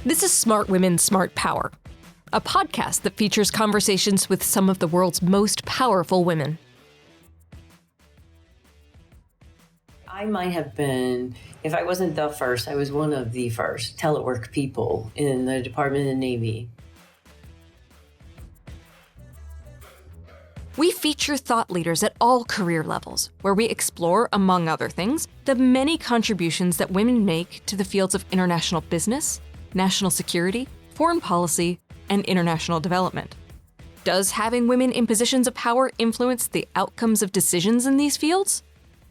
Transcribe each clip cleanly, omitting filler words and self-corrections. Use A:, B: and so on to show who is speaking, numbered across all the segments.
A: This is Smart Women, Smart Power, a podcast that features conversations with some of the world's most powerful women.
B: I might have been, if I wasn't the first, I was one of the first telework people in the Department of the Navy.
A: We feature thought leaders at all career levels, where we explore, among other things, the many contributions that women make to the fields of international business, national security, foreign policy, and international development. Does having women in positions of power influence the outcomes of decisions in these fields?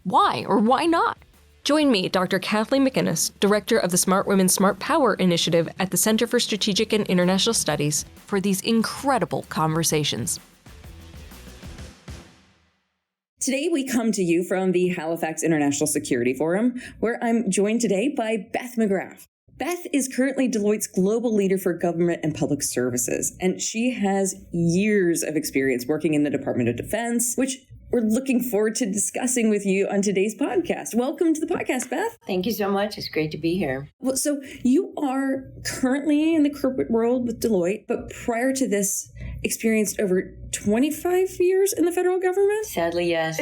A: Why or why not? Join me, Dr. Kathleen McInnis, Director of the Smart Women, Smart Power Initiative at the Center for Strategic and International Studies, for these incredible conversations.
C: Today, we come to you from the Halifax International Security Forum, where I'm joined today by Beth McGrath. Beth is currently Deloitte's Global Leader for Government and Public Services, and she has years of experience working in the Department of Defense, which we're looking forward to discussing with you on today's podcast. Welcome to the podcast, Beth.
B: Thank you so much. It's great to be here.
C: Well, so you are currently in the corporate world with Deloitte, but prior to this, experienced over 25 years in the federal government?
B: Sadly, yes.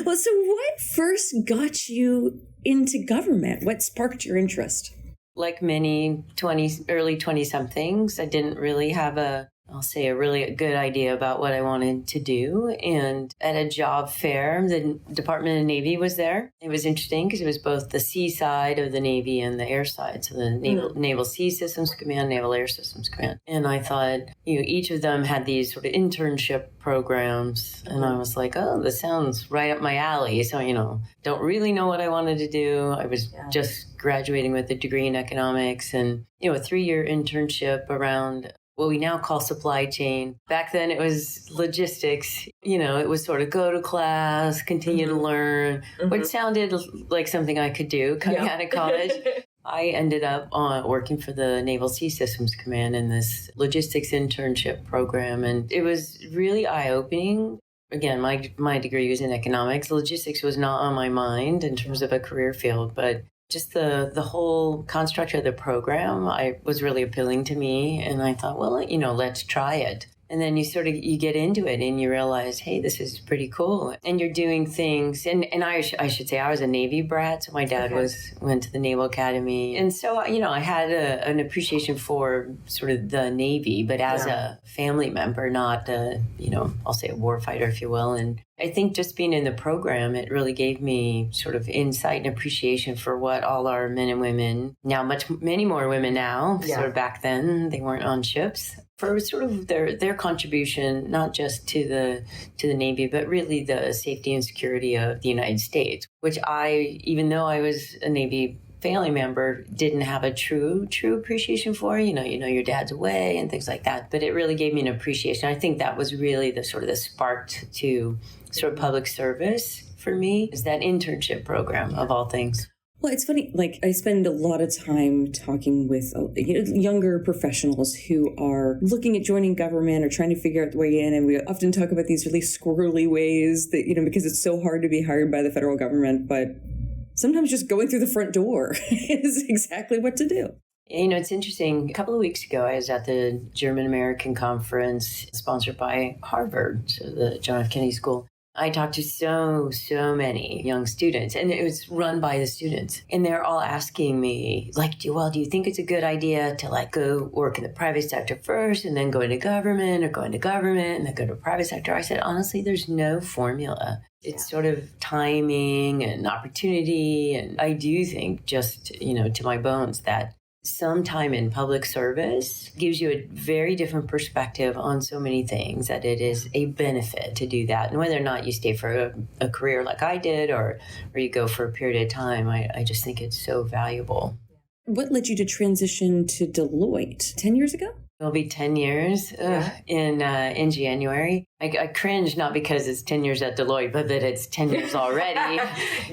C: Well, so what first got you into government? What sparked your interest?
B: Like many early 20-somethings, I didn't really have a really good idea about what I wanted to do. And at a job fair, the Department of the Navy was there. It was interesting because it was both the sea side of the Navy and the air side. So the Naval Sea Systems Command, Naval Air Systems Command. And I thought, each of them had these sort of internship programs. And I was like, oh, this sounds right up my alley. So, don't really know what I wanted to do. I was just graduating with a degree in economics and, a 3-year internship around what we now call supply chain. Back then it was logistics. It was sort of go to class, continue to learn, which sounded like something I could do coming out of college. I ended up working for the Naval Sea Systems Command in this logistics internship program. And it was really eye-opening. Again, my degree was in economics. Logistics was not on my mind in terms of a career field, but just the whole construct of the program was really appealing to me. And I thought, well, let's try it. And then you get into it and you realize, hey, this is pretty cool. And you're doing things. And I should say I was a Navy brat. So my dad went to the Naval Academy. And so, I had an appreciation for sort of the Navy, but as a family member, not, I'll say a warfighter, if you will. And I think just being in the program, it really gave me sort of insight and appreciation for what all our men and women, now many more women now, sort of back then, they weren't on ships, for sort of their contribution, not just to the Navy, but really the safety and security of the United States, which even though I was a Navy family member, didn't have a true appreciation for. Your dad's away and things like that. But it really gave me an appreciation. I think that was really the spark to sort of public service for me, is that internship program of all things.
C: Well, it's funny, I spend a lot of time talking with younger professionals who are looking at joining government or trying to figure out the way in. And we often talk about these really squirrely ways that, because it's so hard to be hired by the federal government. But sometimes just going through the front door is exactly what to do.
B: It's interesting. A couple of weeks ago, I was at the German-American conference sponsored by Harvard, so the John F. Kennedy School. I talked to so many young students, and it was run by the students. And they're all asking me, do you think it's a good idea to go work in the private sector first and then go into government, or go into government and then go to private sector? I said, honestly, there's no formula. It's sort of timing and opportunity. And I do think just, to my bones, that some time in public service gives you a very different perspective on so many things, that it is a benefit to do that. And whether or not you stay for a career like I did, or you go for a period of time, I just think it's so valuable.
C: What led you to transition to Deloitte 10 years ago?
B: It'll be 10 years in January. I cringe, not because it's 10 years at Deloitte, but that it's 10 years already.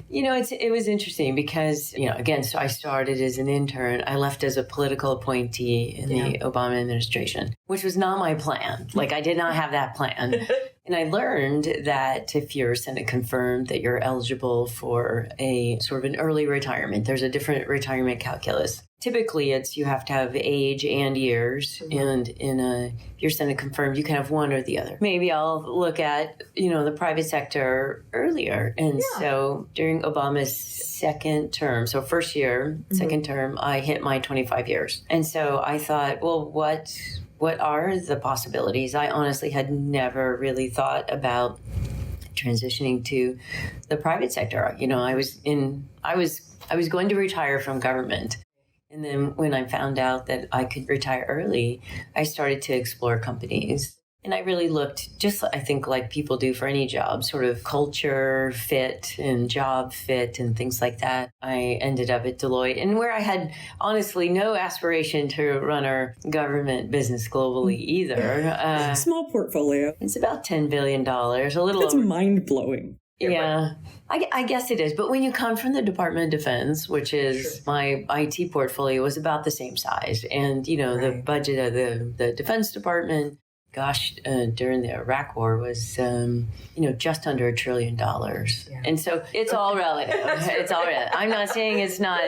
B: It was interesting because, again, so I started as an intern. I left as a political appointee in the Obama administration, which was not my plan. I did not have that plan. And I learned that if you're Senate confirmed, that you're eligible for a sort of an early retirement. There's a different retirement calculus. Typically, it's you have to have age and years, and if you're Senate confirmed, you can have one or the other. Maybe I'll look at, the private sector earlier. And so during Obama's second term, so first year, second term, I hit my 25 years. And so I thought, well, what are the possibilities? I honestly had never really thought about transitioning to the private sector. I was going to retire from government. And then when I found out that I could retire early, I started to explore companies. And I really looked, just I think like people do for any job, sort of culture fit and job fit and things like that. I ended up at Deloitte, and where I had honestly no aspiration to run our government business globally either.
C: Small portfolio.
B: It's about $10 billion, a little
C: That's mind-blowing.
B: Yeah, I guess it is. But when you come from the Department of Defense, which is my IT portfolio was about the same size. And, the budget of the Defense Department, during the Iraq War was, just under $1 trillion. Yeah. And so it's all relative. It's all relative. I'm not saying it's not,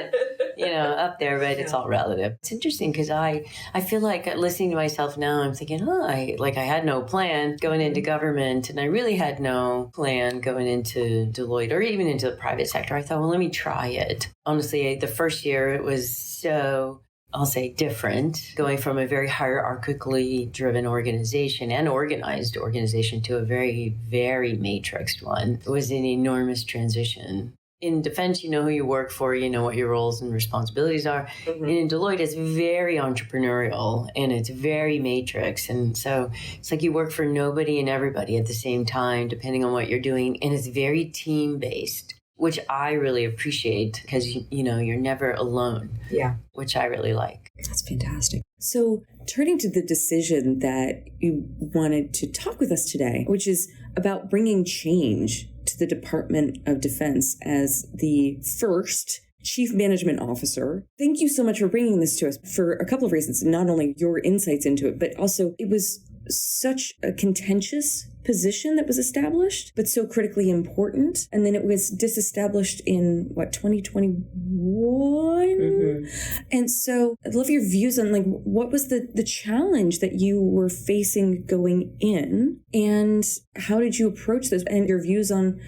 B: up there, but it's all relative. It's interesting because I feel like listening to myself now, I'm thinking, I had no plan going into government, and I really had no plan going into Deloitte or even into the private sector. I thought, well, let me try it. Honestly, the first year it was so, I'll say, different, going from a very hierarchically driven organization and organized organization to a very, very matrixed one. It was an enormous transition. In defense, you know who you work for, you know what your roles and responsibilities are. And in Deloitte, it's very entrepreneurial and it's very matrix. And so it's like you work for nobody and everybody at the same time, depending on what you're doing. And it's very team-based, which I really appreciate because, you're never alone. Yeah. Which I really like.
C: That's fantastic. So turning to the decision that you wanted to talk with us today, which is about bringing change to the Department of Defense as the first Chief Management Officer. Thank you so much for bringing this to us for a couple of reasons. Not only your insights into it, but also it was such a contentious position that was established, but so critically important. And then it was disestablished in 2021? And so I'd love your views on what was the challenge that you were facing going in, and how did you approach this, and your views on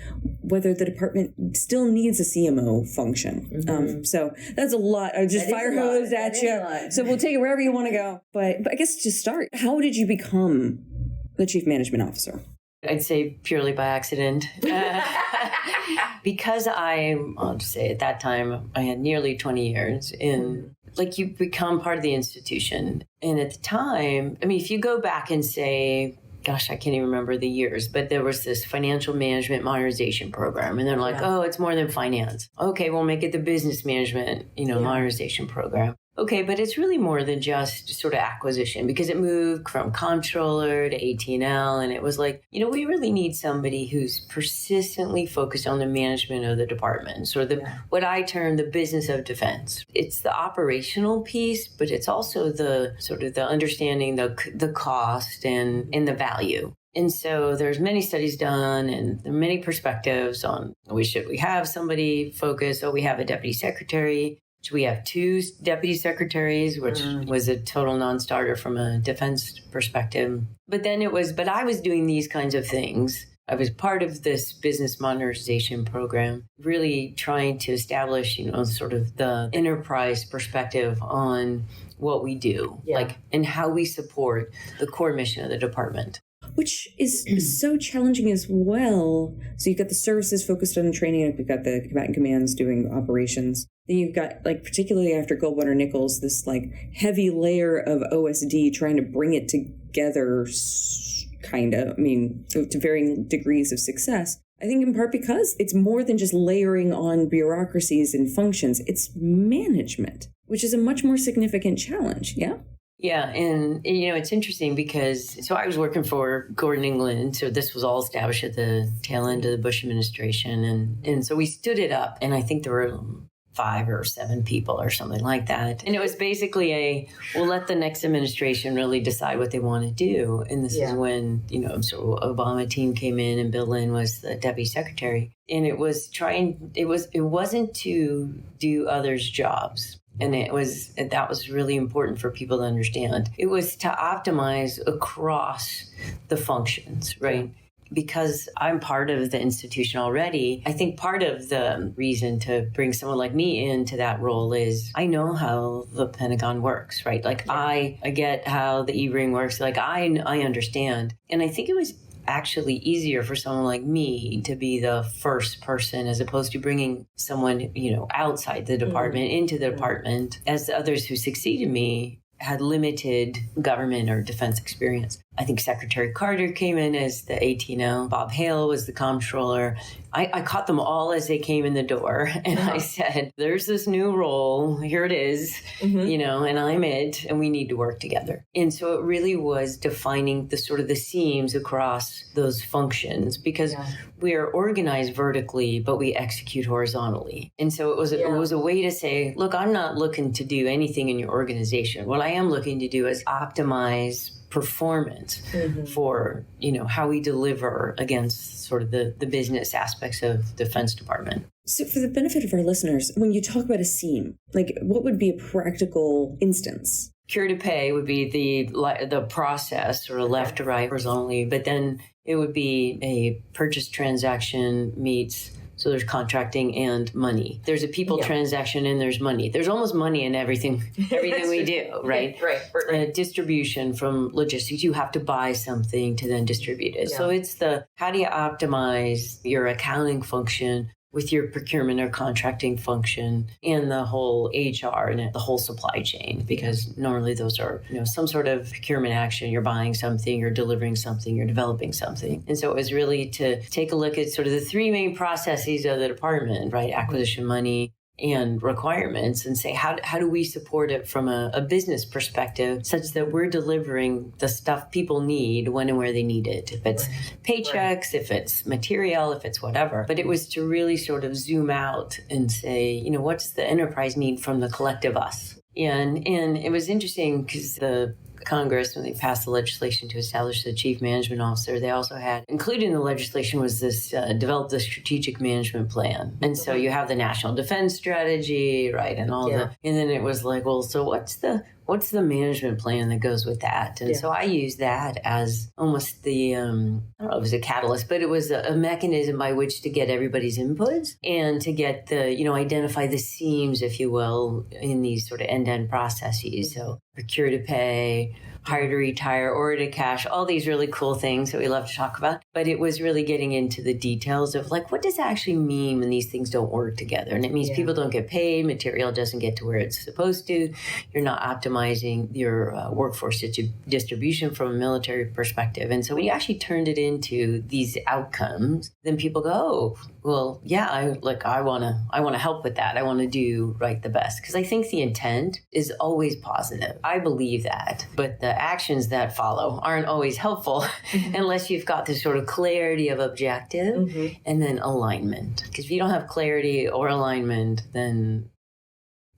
C: whether the department still needs a CMO function. So that's a lot. I just fire hosed at you. So we'll take it wherever you want to go. But I guess to start, how did you become the Chief Management Officer?
B: I'd say purely by accident. Because I'll just say at that time, I had nearly 20 years in, you become part of the institution. And at the time, if you go back and say, I can't even remember the years, but there was this financial management modernization program. And they're like, it's more than finance. Okay, we'll make it the business management, modernization program. Okay, but it's really more than just sort of acquisition, because it moved from comptroller to AT&L, and it was like, we really need somebody who's persistently focused on the management of the department, sort of what I term the business of defense. It's the operational piece, but it's also the sort of the understanding the cost and the value. And so there's many studies done and there are many perspectives on should we have somebody focused? We have a deputy secretary. We have 2 deputy secretaries, which was a total non-starter from a defense perspective. But I was doing these kinds of things. I was part of this business modernization program, really trying to establish, sort of the enterprise perspective on what we do, and how we support the core mission of the department.
C: Which is so challenging as well. So you've got the services focused on training, you've got the combatant commands doing operations. Then you've got, particularly after Goldwater Nichols, this heavy layer of OSD trying to bring it together, to varying degrees of success. I think in part because it's more than just layering on bureaucracies and functions. It's management, which is a much more significant challenge. Yeah.
B: Yeah, and it's interesting because I was working for Gordon England, so this was all established at the tail end of the Bush administration, and so we stood it up, and I think there were 5 or 7 people or something like that. And it was basically we'll let the next administration really decide what they want to do. And this is when, so Obama team came in and Bill Lynn was the deputy secretary. And it wasn't to do others' jobs. And that was really important for people to understand. It was to optimize across the functions, right? Because I'm part of the institution already, I think part of the reason to bring someone like me into that role is I know how the Pentagon works, right? Like I get how the E-ring works. Like I understand. And I think it was actually easier for someone like me to be the first person as opposed to bringing someone, outside the department into the department, as the others who succeeded me had limited government or defense experience. I think Secretary Carter came in as the ATNO. Bob Hale was the comptroller. I caught them all as they came in the door. And I said, there's this new role. Here it is, and I'm it. And we need to work together. And so it really was defining the sort of the seams across those functions because we are organized vertically, but we execute horizontally. And so it was a way to say, look, I'm not looking to do anything in your organization. What I am looking to do is optimize performance for, how we deliver against sort of the business aspects of the Defense Department.
C: So for the benefit of our listeners, when you talk about a seam, like what would be a practical instance?
B: Cure to pay would be the process or left to right horizontally, but then it would be a purchase transaction meets. So there's contracting and money. There's a people transaction and there's money. There's almost money in everything we do, right? Right. Distribution from logistics. You have to buy something to then distribute it. Yeah. So it's how do you optimize your accounting function with your procurement or contracting function and the whole HR and the whole supply chain, because normally those are, some sort of procurement action. You're buying something, you're delivering something, you're developing something. And so it was really to take a look at sort of the 3 main processes of the department, right? Acquisition, money, and requirements, and say, how do we support it from a business perspective such that we're delivering the stuff people need when and where they need it, if it's paychecks, if it's material, if it's whatever. But it was to really sort of zoom out and say, what's the enterprise need from the collective us? And it was interesting because the Congress, when they passed the legislation to establish the chief management officer, they also had, included in the legislation was this, develop the strategic management plan. And so you have the national defense strategy, right? And all and then it was like, well, so what's the management plan that goes with that? And so I used that as almost the, I don't know if it was a catalyst, but it was a mechanism by which to get everybody's inputs and to get identify the seams, if you will, in these sort of end-to-end processes. So procure to pay, hire to retire, order to cash, all these really cool things that we love to talk about. But it was really getting into the details of like, what does that actually mean when these things don't work together? And it means people don't get paid, material doesn't get to where it's supposed to, you're not optimizing your workforce distribution from a military perspective. And so when you actually turned it into these outcomes, then people go, oh, well, yeah, I want to help with that. I want to do the best. Because I think the intent is always positive. I believe that. But the actions that follow aren't always helpful unless you've got this sort of clarity of objective and then alignment. Because if you don't have clarity or alignment, then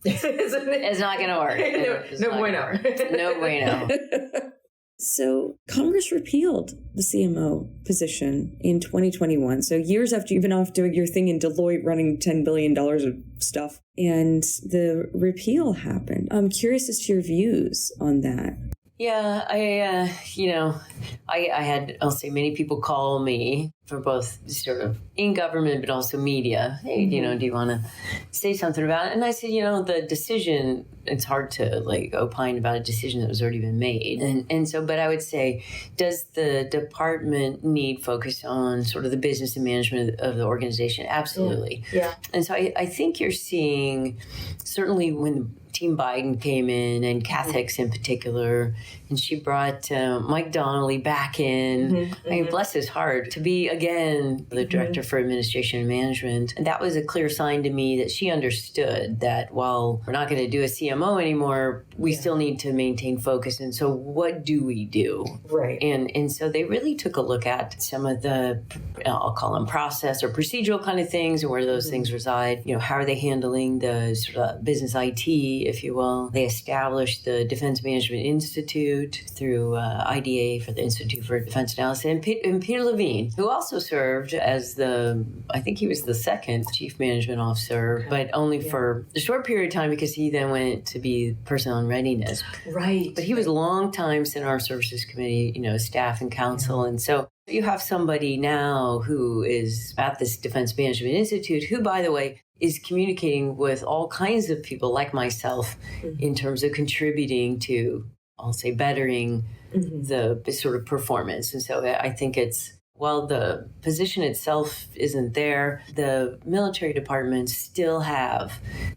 B: it's not going to work.
D: No bueno.
B: No bueno.
C: So Congress repealed the CMO position in 2021. So years after you've been off doing your thing in Deloitte, running $10 billion of stuff, and the repeal happened. I'm curious as to your views on that.
B: Yeah, I had, I'll say, many people call me for both sort of in government, but also media. Hey, do you want to say something about it? And I said, the decision, it's hard to opine about a decision that was already been made. And so, but I would say, does the department need focus on sort of the business and management of the organization? Absolutely. Yeah. And so I think you're seeing, certainly when Team Biden came in, and Kath Hicks in particular, and she brought Mike Donnelly back in. I mean, bless his heart, to be again, the director for administration and management. And that was a clear sign to me that she understood that while we're not going to do a CMO anymore, we still need to maintain focus. And so what do we do?
C: Right.
B: And so they really took a look at some of the, I'll call them process or procedural kind of things and where those things reside. How are they handling the sort of business IT, if you will? They established the Defense Management Institute through IDA for the Institute for Defense Analysis. And Peter Levine, who also served as I think he was the second chief management officer, but only for a short period of time because he then went to be personnel and readiness.
C: Right.
B: But he was a long time Center Armed Services Committee, staff and counsel. And so you have somebody now who is at this Defense Management Institute, who, by the way, is communicating with all kinds of people like myself in terms of contributing to, I'll say, bettering the sort of performance. And so I think while the position itself isn't there, the military departments still have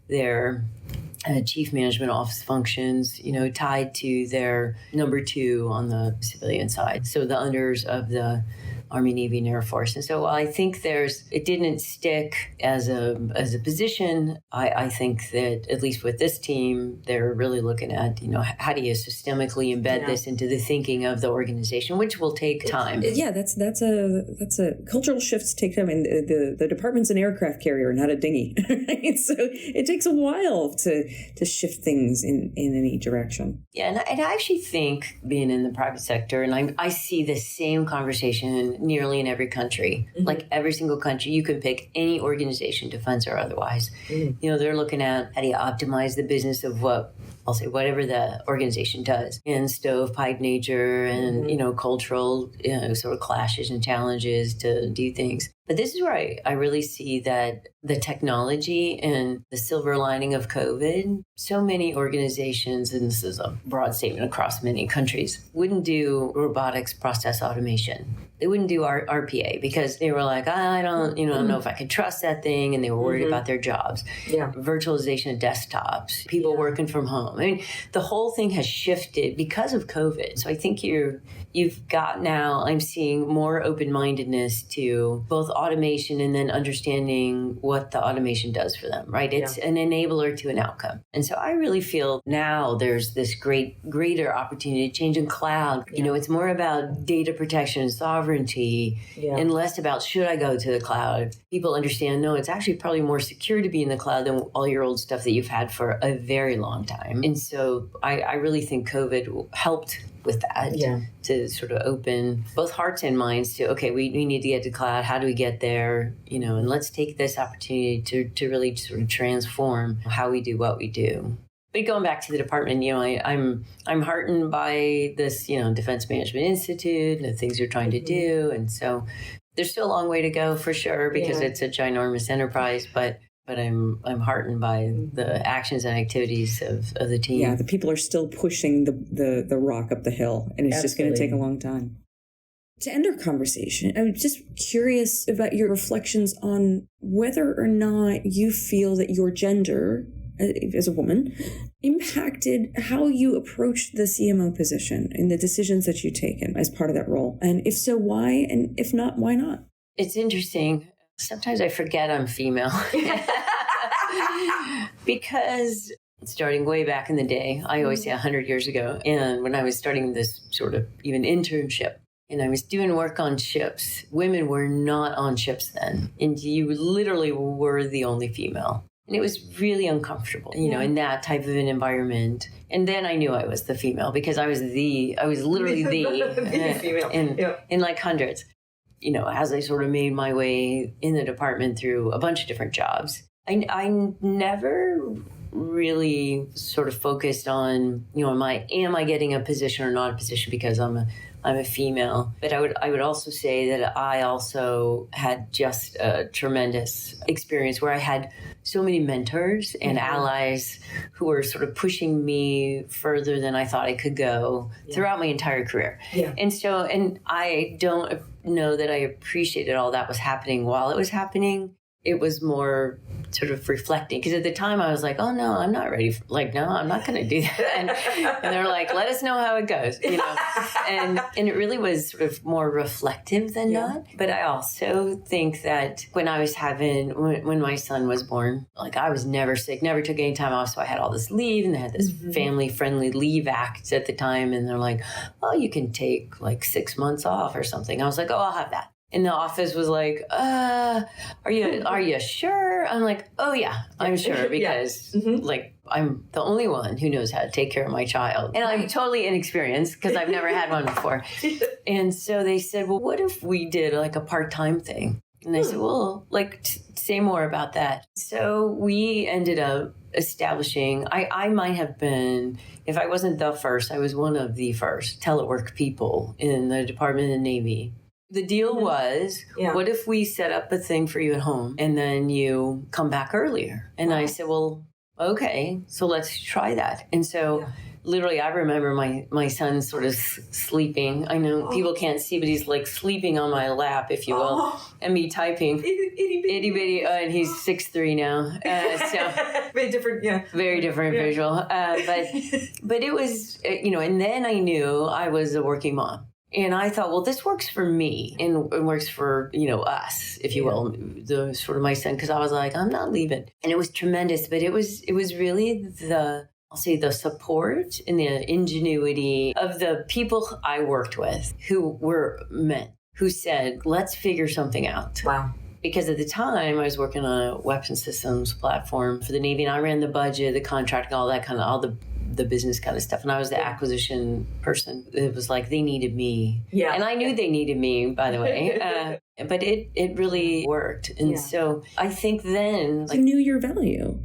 B: their chief management office functions, tied to their number 2 on the civilian side. So the unders of the Army, Navy, and Air Force. And so while I think it didn't stick as a position, I think that at least with this team, they're really looking at, how do you systemically embed this into the thinking of the organization, which will take time.
C: Yeah, that's a cultural shifts take time. And the department's an aircraft carrier, not a dinghy. Right? So it takes a while to shift things in any direction.
B: Yeah, and I actually think being in the private sector, and I see the same conversation nearly in every country. Like every single country, you can pick any organization, defense or otherwise. They're looking at how do you optimize the business of whatever the organization does, and stovepipe nature and, cultural, sort of clashes and challenges to do things. But this is where I really see that the technology and the silver lining of COVID, so many organizations, and this is a broad statement across many countries, wouldn't do robotics process automation. They wouldn't do RPA because they were like, I don't know if I could trust that thing. And they were worried about their jobs. Yeah. Virtualization of desktops, people working from home. I mean, the whole thing has shifted because of COVID. So I think you've got now, I'm seeing more open-mindedness to both automation and then understanding what the automation does for them, right? It's an enabler to an outcome. And so I really feel now there's this greater opportunity to change in cloud. It's more about data protection and sovereignty and less about should I go to the cloud. People understand, no, it's actually probably more secure to be in the cloud than all your old stuff that you've had for a very long time. And so I really think COVID helped with that to sort of open both hearts and minds to, okay, we need to get to cloud. How do we get there? And let's take this opportunity to really sort of transform how we do what we do. But going back to the department, I'm heartened by this, Defense Management Institute and the things you're trying to do. And so there's still a long way to go for sure because it's a ginormous enterprise, but I'm heartened by the actions and activities of the team.
C: Yeah, the people are still pushing the rock up the hill, and it's just going to take a long time. To end our conversation, I'm just curious about your reflections on whether or not you feel that your gender as a woman impacted how you approached the CMO position and the decisions that you've taken as part of that role. And if so, why? And if not, why not?
B: It's interesting. Sometimes I forget I'm female. Because starting way back in the day, I always say 100 years ago, and when I was starting this sort of even internship, and I was doing work on ships, women were not on ships then. And you literally were the only female. And it was really uncomfortable, in that type of an environment. And then I knew I was the female because I was literally the female in like hundreds. As I sort of made my way in the department through a bunch of different jobs, I never really sort of focused on, am I getting a position or not a position because I'm a female. But I would also say that I also had just a tremendous experience where I had so many mentors and allies who were sort of pushing me further than I thought I could go throughout my entire career. Yeah. And I don't know that I appreciated all that was happening while it was happening. It was more sort of reflecting, because at the time I was like, oh no, I'm not ready. No, I'm not going to do that. And they're like, let us know how it goes, and it really was sort of more reflective than not. But I also think that when when my son was born, I was never sick, never took any time off. So I had all this leave, and they had this family friendly leave act at the time. And they're like, oh, you can take 6 months off or something. I was like, oh, I'll have that. And the office was like, are you sure? I'm like, oh yeah, I'm sure, because I'm the only one who knows how to take care of my child. And I'm totally inexperienced because I've never had one before. And so they said, well, what if we did a part-time thing? And I said, well, say more about that. So we ended up establishing, I might have been, if I wasn't the first, I was one of the first telework people in the Department of the Navy. The deal was, what if we set up a thing for you at home and then you come back earlier? And I said, well, okay, so let's try that. And so literally, I remember my son sort of sleeping. I know people can't see, but he's sleeping on my lap, if you will, and me typing. Itty bitty, and he's 6'3" now. So
D: very different,
B: very different visual. But it was, and then I knew I was a working mom. And I thought, well, this works for me and it works for, us, if you will, the sort of my son, because I was like, I'm not leaving. And it was tremendous, but it was really the support and the ingenuity of the people I worked with who were men who said, let's figure something out.
D: Wow.
B: Because at the time I was working on a weapons systems platform for the Navy, and I ran the budget, the contracting, all that kind of, all the business kind of stuff. And I was the acquisition person. It was they needed me. Yeah. And I knew they needed me, by the way. But it really worked. And so I think then...
C: you knew your value.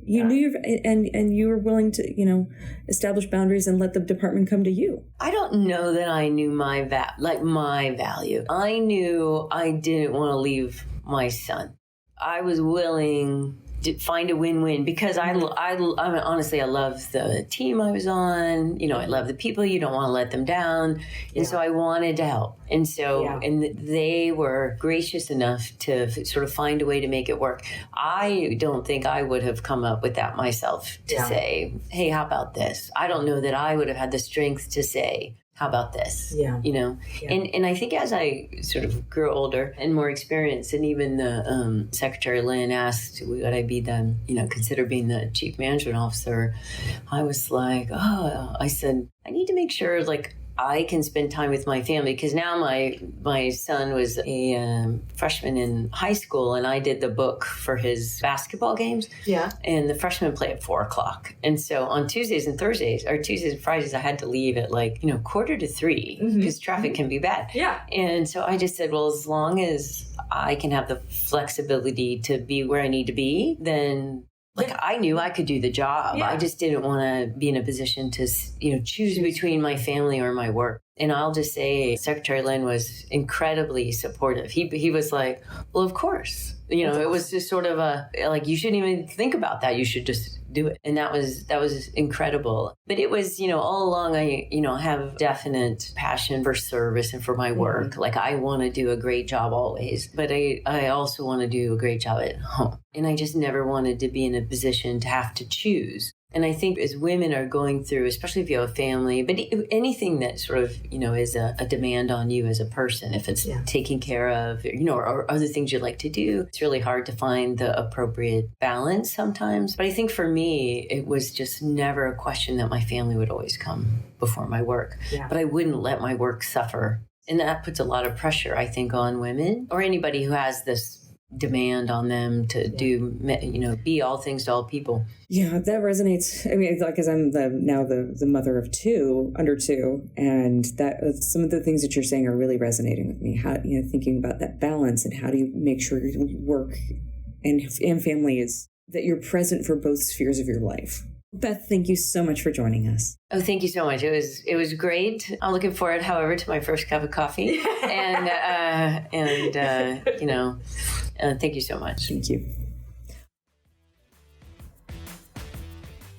C: You knew your... And you were willing to, establish boundaries and let the department come to you.
B: I don't know that I knew my value. I knew I didn't want to leave my son. I was willing to find a win-win, because I honestly, I love the team I was on. I love the people. You don't want to let them down. And so I wanted to help. And so, and they were gracious enough to sort of find a way to make it work. I don't think I would have come up with that myself to say, hey, how about this? I don't know that I would have had the strength to say, how about this? And I think as I sort of grew older and more experienced, and even the Secretary Lynn asked, would I be the, consider being the chief management officer? I was like, I said, I need to make sure I can spend time with my family, because now my son was a freshman in high school, and I did the book for his basketball games. Yeah. And the freshmen play at 4:00. And so on Tuesdays and Fridays, I had to leave at 2:45, because traffic can be bad. Yeah. And so I just said, well, as long as I can have the flexibility to be where I need to be, then I knew I could do the job. I just didn't want to be in a position to, choose between my family or my work. And I'll just say Secretary Lynn was incredibly supportive. He was like, well, of course. It was just sort of you shouldn't even think about that. You should just do it. And that was incredible. But it was, all along I have definite passion for service and for my work. I want to do a great job always, but I also want to do a great job at home. And I just never wanted to be in a position to have to choose. And I think as women are going through, especially if you have a family, but anything that sort of, is a demand on you as a person, if it's taking care of, or other things you like to do, it's really hard to find the appropriate balance sometimes. But I think for me, it was just never a question that my family would always come before my work. Yeah. But I wouldn't let my work suffer. And that puts a lot of pressure, I think, on women or anybody who has this demand on them to do, be all things to all people.
C: Yeah, that resonates. I mean, because I'm now the mother of under two, and that some of the things that you're saying are really resonating with me. How, thinking about that balance and how do you make sure your work and family is, that you're present for both spheres of your life. Beth, thank you so much for joining us.
B: Oh, thank you so much. It was great. I'm looking forward, however, to my first cup of coffee. and thank you so much.
C: Thank you.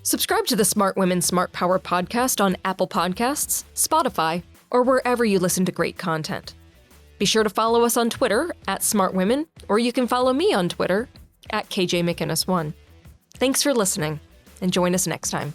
A: Subscribe to the Smart Women, Smart Power podcast on Apple Podcasts, Spotify, or wherever you listen to great content. Be sure to follow us on Twitter @SmartWomen, or you can follow me on Twitter at KJ McInnis1. Thanks for listening, and join us next time.